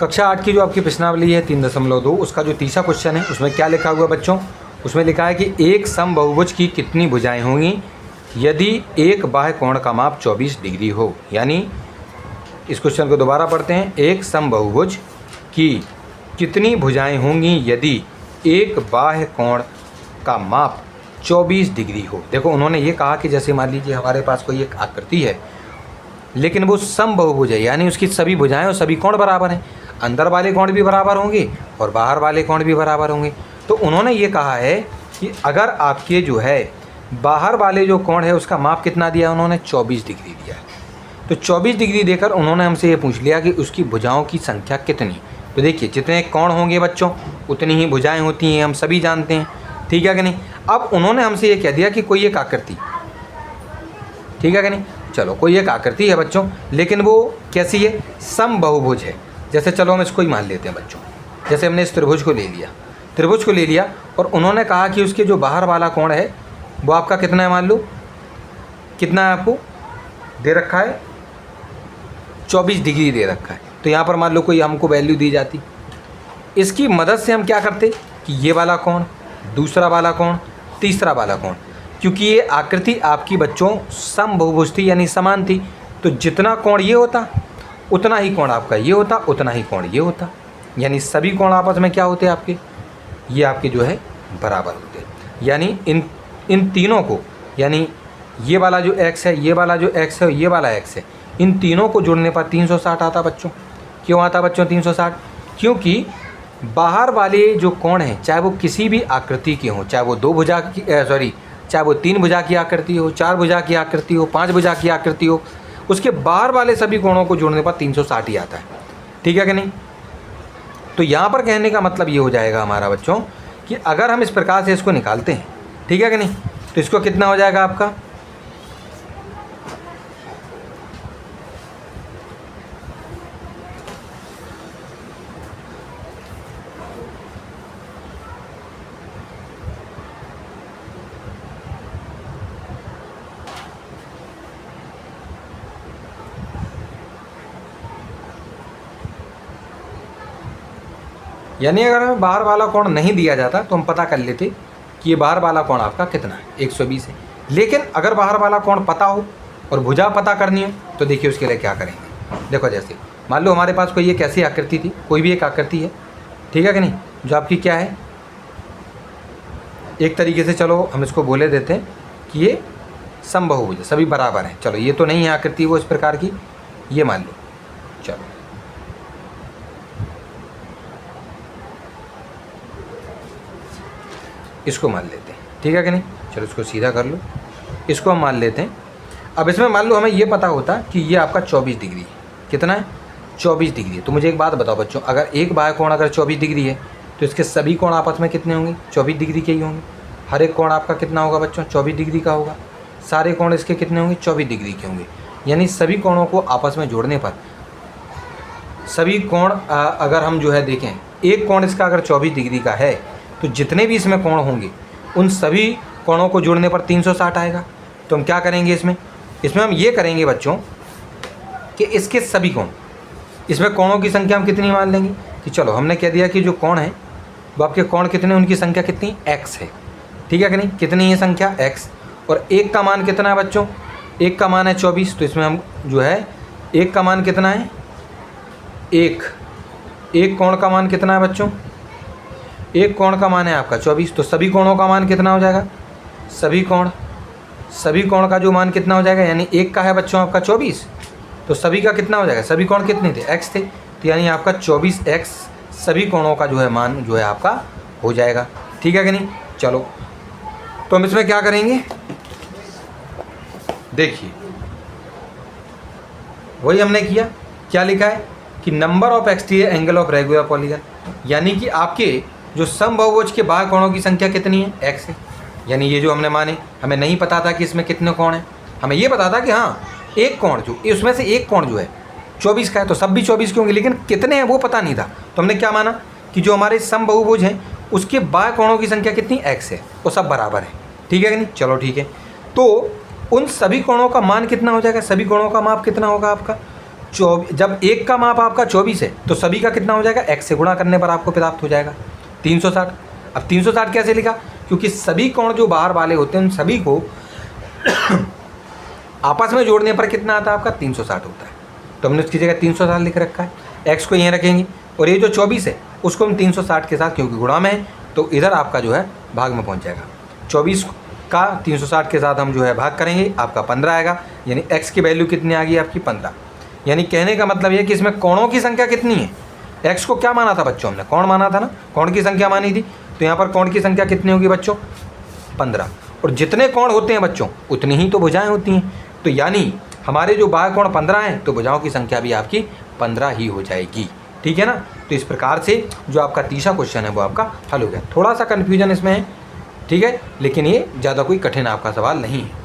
कक्षा 8 की जो आपकी प्रश्नावली है 3.2 उसका जो तीसरा क्वेश्चन है उसमें क्या लिखा हुआ बच्चों, उसमें लिखा है कि एक समबाहुभुज की कितनी भुजाएं होंगी यदि एक बाह्य कोण का माप 24 डिग्री हो। यानी इस क्वेश्चन को दोबारा पढ़ते हैं। एक समबाहुभुज की कितनी भुजाएं होंगी यदि एक बाह्य कोण का माप 24 डिग्री हो। देखो उन्होंने ये कहा कि जैसे मान लीजिए हमारे पास कोई एक आकृति है लेकिन वो समबाहुभुज है, यानी उसकी सभी भुजाएं और सभी कोण बराबर हैं। अंदर वाले कोण भी बराबर होंगे और बाहर वाले कोण भी बराबर होंगे। तो उन्होंने ये कहा है कि अगर आपके जो है बाहर वाले जो कोण है उसका माप कितना दिया, उन्होंने 24 डिग्री दिया है। तो 24 डिग्री देकर उन्होंने हमसे ये पूछ लिया कि उसकी भुजाओं की संख्या कितनी। तो देखिए जितने कोण होंगे बच्चों उतनी ही भुजाएं होती हैं, हम सभी जानते हैं, ठीक है कि नहीं। अब उन्होंने हमसे ये कह दिया कि कोई एक आकृति, ठीक है कि नहीं। चलो कोई एक आकृति है बच्चों, लेकिन वो कैसी है, समबाहुभुज है। जैसे चलो हम इसको ही मान लेते हैं बच्चों, जैसे हमने इस त्रिभुज को ले लिया और उन्होंने कहा कि उसके जो बाहर वाला कोण है वो आपका कितना है, मान लो कितना है, आपको दे रखा है 24 डिग्री दे रखा है। तो यहाँ पर मान लो कोई हमको वैल्यू दी जाती, इसकी मदद से हम क्या करते कि ये वाला कोण, दूसरा वाला कोण, तीसरा वाला कोण, क्योंकि ये आकृति आपकी बच्चों समबाहुभुज थी यानी समान थी, तो जितना कोण ये होता उतना ही कोण आपका ये होता, उतना ही कोण ये होता, यानी सभी कोण आपस में क्या होते आपके, ये आपके जो है बराबर होते। यानी इन तीनों को, यानी ये वाला जो x है, ये वाला जो x है, ये वाला x है, इन तीनों को जोड़ने पर 360 आता बच्चों। क्यों आता बच्चों 360? क्योंकि बाहर वाले जो कोण हैं चाहे वो किसी भी आकृति के हों, चाहे वो चाहे वो 3 भुजा की आकृति हो, 4 भुजा की आकृति हो, 5 भुजा की आकृति हो, उसके बाहर वाले सभी कोणों को जोड़ने पर 360 ही आता है, ठीक है कि नहीं। तो यहाँ पर कहने का मतलब ये हो जाएगा हमारा बच्चों कि अगर हम इस प्रकार से इसको निकालते हैं, ठीक है कि नहीं, तो इसको कितना हो जाएगा आपका, यानी अगर हमें बाहर वाला कोण नहीं दिया जाता तो हम पता कर लेते कि ये बाहर वाला कोण आपका कितना है, 120 है। लेकिन अगर बाहर वाला कोण पता हो और भुजा पता करनी हो तो देखिए उसके लिए क्या करेंगे। देखो जैसे मान लो हमारे पास कोई एक ऐसी आकृति थी, कोई भी एक आकृति है, ठीक है कि नहीं, जो आपकी क्या है, एक तरीके से चलो हम इसको बोले देते हैं कि ये समबाहुभुज है, सभी बराबर हैं। चलो ये तो नहीं है आकृति वो इस प्रकार की, ये मान लो, चलो इसको मान लेते हैं, ठीक है कि नहीं। चलो इसको सीधा कर लो, इसको हम मान लेते हैं। अब इसमें मान लो हमें ये पता होता कि ये आपका 24 डिग्री है, कितना है, 24 डिग्री है। तो मुझे एक बात बताओ बच्चों, अगर एक बाह्य कोण अगर 24 डिग्री है तो इसके सभी कोण आपस में कितने होंगे, 24 डिग्री के ही होंगे। हर एक कोण आपका कितना होगा बच्चों, 24 डिग्री का होगा। सारे कोण इसके कितने होंगे, 24 डिग्री के होंगे। यानी सभी कोणों को आपस में जोड़ने पर सभी कोण अगर हम जो है देखें, एक कोण इसका अगर 24 डिग्री का है तो जितने भी इसमें कोण होंगे उन सभी कोणों को जोड़ने पर 360 आएगा। तो हम क्या करेंगे इसमें हम ये करेंगे बच्चों कि इसके सभी कोण, इसमें कोणों की संख्या हम कितनी मान लेंगे कि चलो हमने कह दिया कि जो कोण है वो आपके कोण कितने, उनकी संख्या कितनी, x है, ठीक है कि नहीं, कितनी है संख्या x। और एक का मान कितना है बच्चों, एक का मान है 24, तो इसमें हम जो है एक का मान कितना है, एक कोण का मान कितना है बच्चों, एक कोण का मान है आपका 24। तो सभी कोणों का मान कितना हो जाएगा, सभी कोण का जो मान कितना हो जाएगा, यानी एक का है बच्चों आपका 24, तो सभी का कितना हो जाएगा, सभी कोण कितने थे, x थे, तो यानी आपका 24x सभी कोणों का जो है मान जो है आपका हो जाएगा, ठीक है कि नहीं। चलो तो हम इसमें क्या करेंगे, देखिए वही हमने किया, क्या लिखा है कि number of exterior angle of regular polygon, यानी कि आपके जो समबाहुभुज के बाह्य कोणों की संख्या कितनी है, x है। यानी ये जो हमने माने, हमें नहीं पता था कि इसमें कितने कोण हैं, हमें ये पता था कि हाँ एक कोण जो उसमें से एक कोण जो है 24 का है, तो सब भी 24 के होंगे, लेकिन कितने हैं वो पता नहीं था। तो हमने क्या माना कि जो हमारे समबाहुभुज हैं उसके बाह्य कोणों की संख्या कितनी, x है, वो सब बराबर है, ठीक है कि नहीं। चलो ठीक है, तो उन सभी कोणों का मान कितना हो जाएगा, सभी कोणों का माप कितना होगा आपका, जब एक का माप आपका 24 है तो सभी का कितना हो जाएगा, x से गुणा करने पर आपको प्राप्त हो जाएगा 360। अब 360 कैसे लिखा, क्योंकि सभी कोण जो बाहर वाले होते हैं उन सभी को आपस में जोड़ने पर कितना आता है आपका 360 होता है। तो हमने उसकी जगह 360 लिख रखा है। x को यहीं रखेंगे और ये जो 24 है उसको हम 360 के साथ, क्योंकि गुणा में है तो इधर आपका जो है भाग में पहुंच जाएगा। 24 का 360 के साथ हम जो है भाग करेंगे, आपका 15 आएगा, यानी x की वैल्यू कितनी आ गई आपकी 15। यानी कहने का मतलब ये कि इसमें कोणों की संख्या कितनी है। x को क्या माना था बच्चों, हमने कोण माना था ना, कोण की संख्या मानी थी, तो यहाँ पर कोण की संख्या कितनी होगी बच्चों 15। और जितने कोण होते हैं बच्चों उतनी ही तो भुजाएं होती हैं, तो यानी हमारे जो बाह्य कोण 15 हैं तो भुजाओं की संख्या भी आपकी 15 ही हो जाएगी। ठीक है ना। तो इस प्रकार से जो आपका तीसरा क्वेश्चन है वो आपका हल हो गया। थोड़ा सा कन्फ्यूजन इसमें है, ठीक है, लेकिन ये ज़्यादा कोई कठिन आपका सवाल नहीं है।